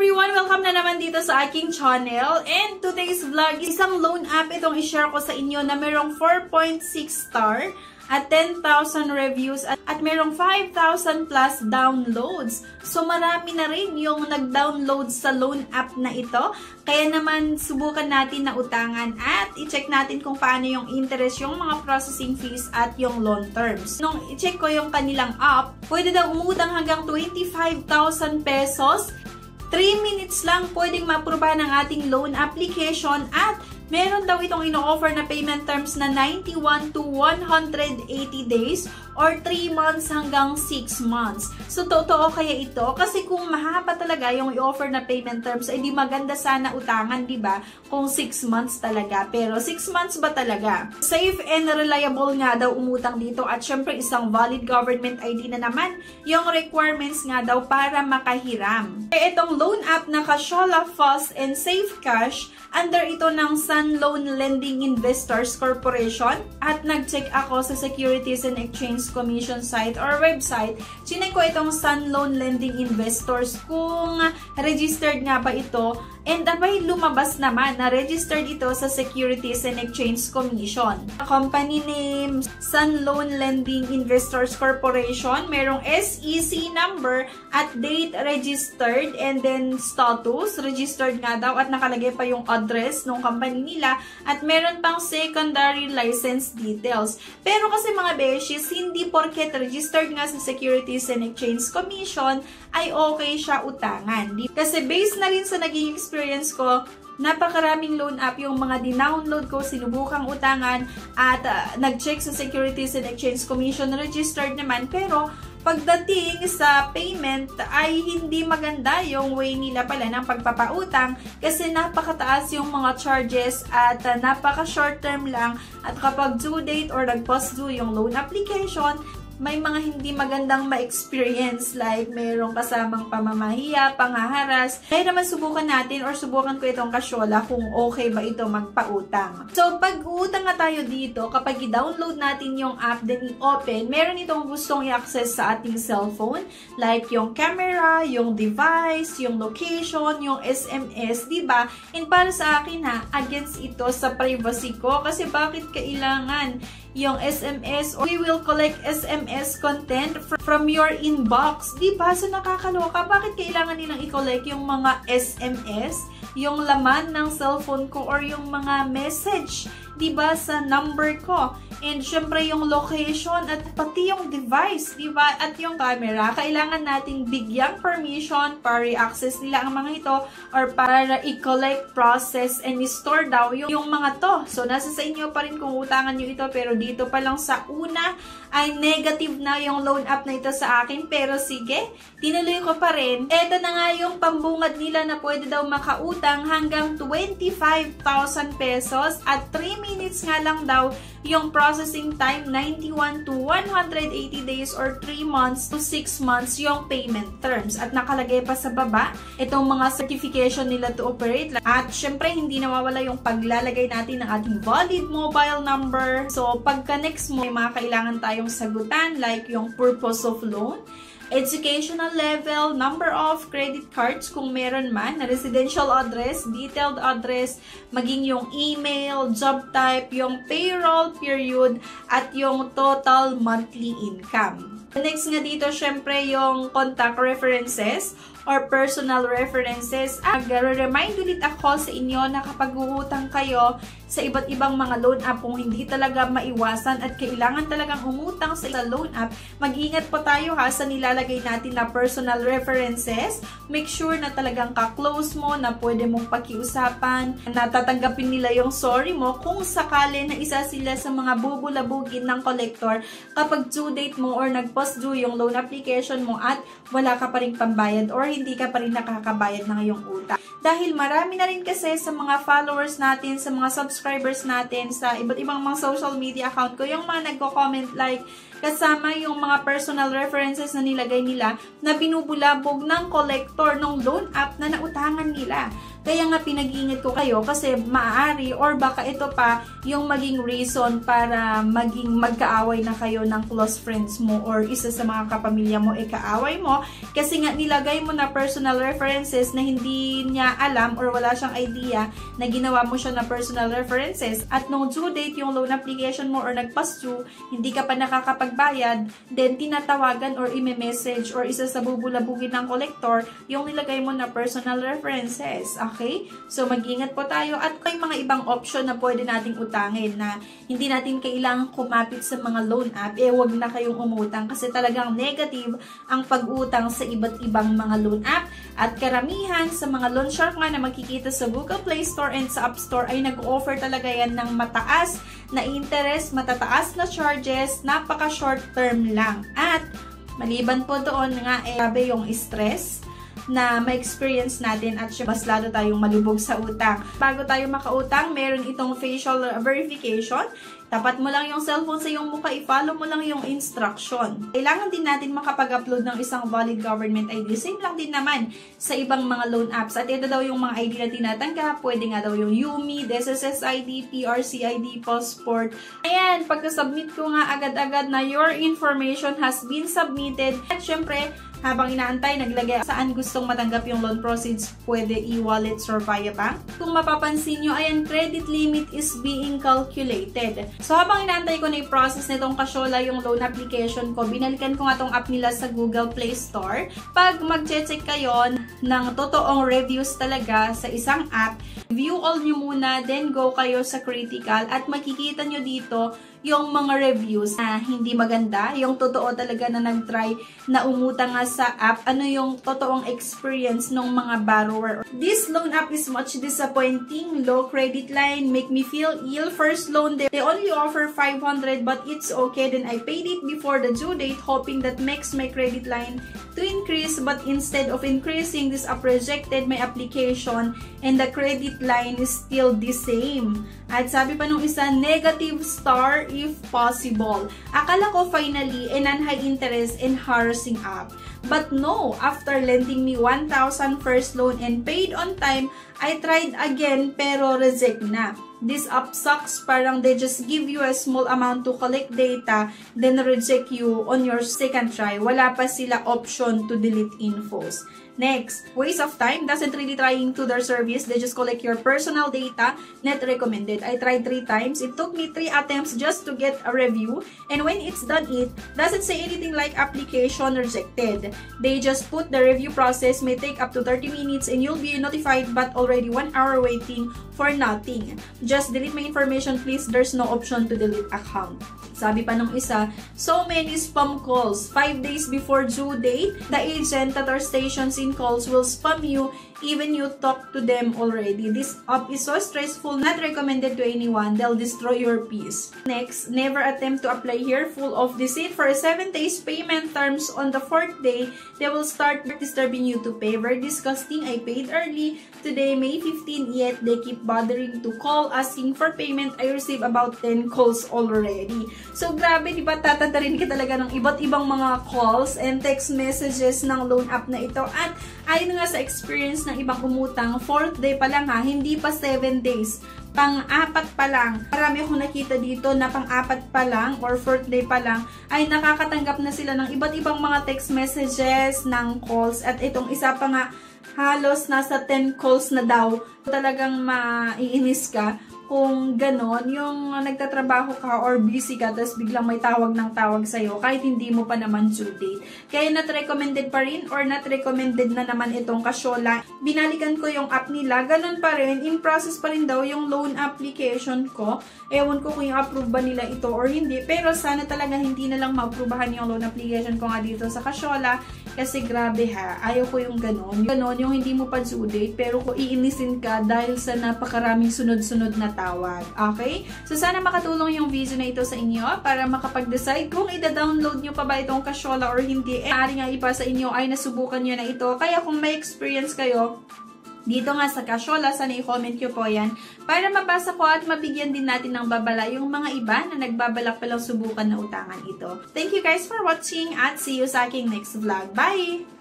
everyone! Welcome na naman dito sa aking channel. And today's vlog, isang loan app itong i-share ko sa inyo na merong 4.6 star at 10,000 reviews at merong 5,000 plus downloads. So marami na rin yung nag-download sa loan app na ito. Kaya naman subukan natin na utangan at i-check natin kung paano yung interest, yung mga processing fees at yung loan terms. Nung i-check ko yung kanilang app, pwede daw umutang hanggang 25,000 pesos. 3 minutes lang pwedeng ma-aproba ng ating loan application at meron daw itong ino-offer na payment terms na 91 to 180 days or 3 months hanggang 6 months. So, totoo kaya ito? Kasi kung mahaba talaga yung i-offer na payment terms, ay di maganda sana utangan, di ba? Kung 6 months talaga. Pero 6 months ba talaga? Safe and reliable nga daw umutang dito at syempre isang valid government ID na naman yung requirements nga daw para makahiram. Itong loan app na Casyola Fast and Safe Cash, under ito ng Sun Loan Lending Investors Corporation at nag-check ako sa Securities and Exchange Commission site or website. Chinek ko itong Sun Loan Lending Investors kung registered nga ba ito. And abay lumabas naman na registered ito sa Securities and Exchange Commission. Company name, Sun Loan Lending Investors Corporation. Merong SEC number at date registered and then status. Registered nga daw at nakalagay pa yung address ng company nila. At meron pang secondary license details. Pero kasi mga beshies, hindi porket registered nga sa Securities and Exchange Commission ay okay siya utangan. Kasi based na rin sa naging experience ko, napakaraming loan app yung mga dinownload ko, sinubukang utangan at nag-check sa Securities and Exchange Commission, registered naman. Pero pagdating sa payment ay hindi maganda yung way nila pala ng pagpapautang kasi napakataas yung mga charges at napaka short term lang at kapag due date or nag-post due yung loan application, may mga hindi magandang ma-experience like mayroong kasamang pamamahiya, panghaharas. Kaya naman subukan natin or subukan ko itong Casyola kung okay ba ito magpautang. So, pag uutang nga tayo dito, kapag i-download natin yung app, then i-open, meron itong gustong i-access sa ating cellphone. Like yung camera, yung device, yung location, yung SMS, diba? And para sa akin ha, against ito sa privacy ko. Kasi bakit kailangan yung SMS or we will collect SMS content from your inbox. Diba? So, nakakaloka. Bakit kailangan nilang i-collect yung mga SMS, yung laman ng cellphone ko or yung mga message, diba, sa number ko? And syempre yung location at pati yung device, diba? At yung camera, kailangan nating bigyang permission para i-access nila ang mga ito or para i-collect, process, and i-store daw yung mga to. So, nasa sa inyo pa rin kung utangan nyo ito, pero dito pa lang sa una ay negative na yung loan app na ito sa akin. Pero sige, tinuloy ko pa rin. Ito na nga yung pambungad nila na pwede daw makautang hanggang 25,000 pesos at 3 minutes nga lang daw yung processing time, 91 to 180 days or 3 months to 6 months yung payment terms. At nakalagay pa sa baba itong mga certification nila to operate. At syempre, hindi nawawala yung paglalagay natin ng ating valid mobile number. So, pagka next mo, may mga kailangan tayong sagutan like yung purpose of loan, educational level, number of credit cards kung meron man, residential address, detailed address, maging yung email, job type, yung payroll period, at yung total monthly income. Next nga dito, syempre yung contact references or personal references. Remind ulit ako sa inyo na kapag uutang kayo sa iba't ibang mga loan app, kung hindi talaga maiwasan at kailangan talagang umutang sa loan app, mag-ingat po tayo ha sa nilalagay natin na personal references. Make sure na talagang ka-close mo, na pwede mong pakiusapan, na tatanggapin nila yung sorry mo kung sakali na isa sila sa mga bubulabugin ng collector kapag due date mo or nag-post due yung loan application mo at wala ka pa rin pambayad or hindi ka pa rin nakakabayad ng iyong utang. Dahil marami na rin kasi sa mga followers natin, sa mga subscribers natin, sa iba't ibang mga social media account ko, yung mga nagko-comment like, kasama yung mga personal references na nilagay nila na binubulabog ng collector ng loan app na nautangan nila. Kaya nga pinag-iingat ko kayo kasi maaari or baka ito pa yung maging reason para maging magkaaway na kayo ng close friends mo or isa sa mga kapamilya mo kaaway mo kasi nga nilagay mo na personal references na hindi niya alam or wala siyang idea na ginawa mo siya na personal references at nung due date yung loan application mo or nag-pass through, hindi ka pa nakakapagbayad, then tinatawagan or i-message or isa sa bubulabugin ng collector yung nilagay mo na personal references. Okay? So, mag-ingat po tayo at may mga ibang option na pwede nating utangin na hindi natin kailangang kumapit sa mga loan app. Huwag na kayong umutang kasi talagang negative ang pag-utang sa iba't ibang mga loan app at karamihan sa mga loan shark nga na makikita sa Google Play Store and sa App Store ay nag-offer talaga yan ng mataas na interest, matataas na charges, napaka short term lang. At maliban po doon nga, grabe yung stress na ma-experience natin at mas lalo tayong malubog sa utang. Bago tayo makautang, meron itong facial verification. Tapat mo lang yung cellphone sa iyong mukha, i-follow mo lang yung instruction. Kailangan din natin makapag-upload ng isang valid government ID. Same lang din naman sa ibang mga loan apps. At ito daw yung mga ID na tinatanggap. Pwede nga daw yung UMI, SSS ID, PRC ID, passport. Ayan, pagka-submit ko nga agad-agad na your information has been submitted. At syempre, habang inaantay, naglagay saan gustong matanggap yung loan proceeds, pwede e-wallets or via bank. Kung mapapansin nyo, ayan, credit limit is being calculated. So, habang inaantay ko na i-process nitong Casyola yung loan application ko, binalikan ko nga tong app nila sa Google Play Store. Pag mag-check kayo ng totoong reviews talaga sa isang app, view all nyo muna, then go kayo sa critical at makikita nyo dito yung mga reviews na hindi maganda, yung totoo talaga na nag-try na umutang nga sa app, ano yung totoong experience ng mga borrower. This loan app is much disappointing, low credit line, make me feel ill. First loan, they only offer 500 but it's okay. Then I paid it before the due date hoping that makes my credit line to increase but instead of increasing, this app rejected my application and the credit line is still the same. At sabi pa nung isa, negative star if possible. Akala ko finally, non-high interest and harassing app. But no, after lending me 1,000 first loan and paid on time, I tried again pero reject na. This app sucks, parang they just give you a small amount to collect data, then reject you on your second try. Wala pa sila option to delete infos. Next, waste of time, doesn't really trying to their service. They just collect your personal data, not recommended. I tried 3 times. It took me 3 attempts just to get a review. And when it's done, it doesn't say anything like application rejected. They just put the review process may take up to 30 minutes and you'll be notified but already 1 hour waiting for nothing. Just delete my information please. There's no option to delete account. Sabi pa nung isa, so many spam calls. 5 days before due date, the agent at our stations in calls will spam you even you talk to them already. This app is so stressful, not recommended to anyone. They'll destroy your peace. Next, never attempt to apply here. Full of deceit. For 7 days payment terms, on the 4th day, they will start disturbing you to pay. Very disgusting. I paid early. Today, May 15, yet they keep bothering to call, asking for payment. I received about 10 calls already. So, grabe, di ba? Tatatarin ka talaga ng iba't ibang mga calls and text messages ng loan app na ito. At ayon nga sa experience ng ibang umutang, 4th day pa lang ha, hindi pa 7 days. Pang-4 pa lang. Marami akong nakita dito na pang-4 pa lang or 4th day pa lang ay nakakatanggap na sila ng iba't ibang mga text messages, ng calls. At itong isa pa nga, halos nasa 10 calls na daw. Talagang maiinis ka kung ganon, yung nagtatrabaho ka or busy ka, tapos biglang may tawag ng tawag sa'yo, kahit hindi mo pa naman due date. Kaya not recommended pa rin or not recommended na naman itong Casyola. Binalikan ko yung app nila, ganon pa rin, in process pa rin daw yung loan application ko. Ewan ko kung yung approve ba nila ito or hindi, pero sana talaga hindi na lang ma-approvehan yung loan application ko nga dito sa Casyola, kasi grabe ha, ayaw ko yung ganon. Ganon, yung hindi mo pa due date, pero kung iinisin ka dahil sa napakaraming sunod-sunod na tawag. Okay? So, sana makatulong yung video na ito sa inyo para makapag-decide kung ida-download nyo pa ba itong Casyola or hindi. Maaari nga iba sa inyo ay nasubukan nyo na ito. Kaya kung may experience kayo, dito nga sa Casyola, sana i-comment nyo po yan para mabasa ko at mabigyan din natin ng babala yung mga iba na nagbabalak palang subukan na utangan ito. Thank you guys for watching at see you sa aking next vlog. Bye!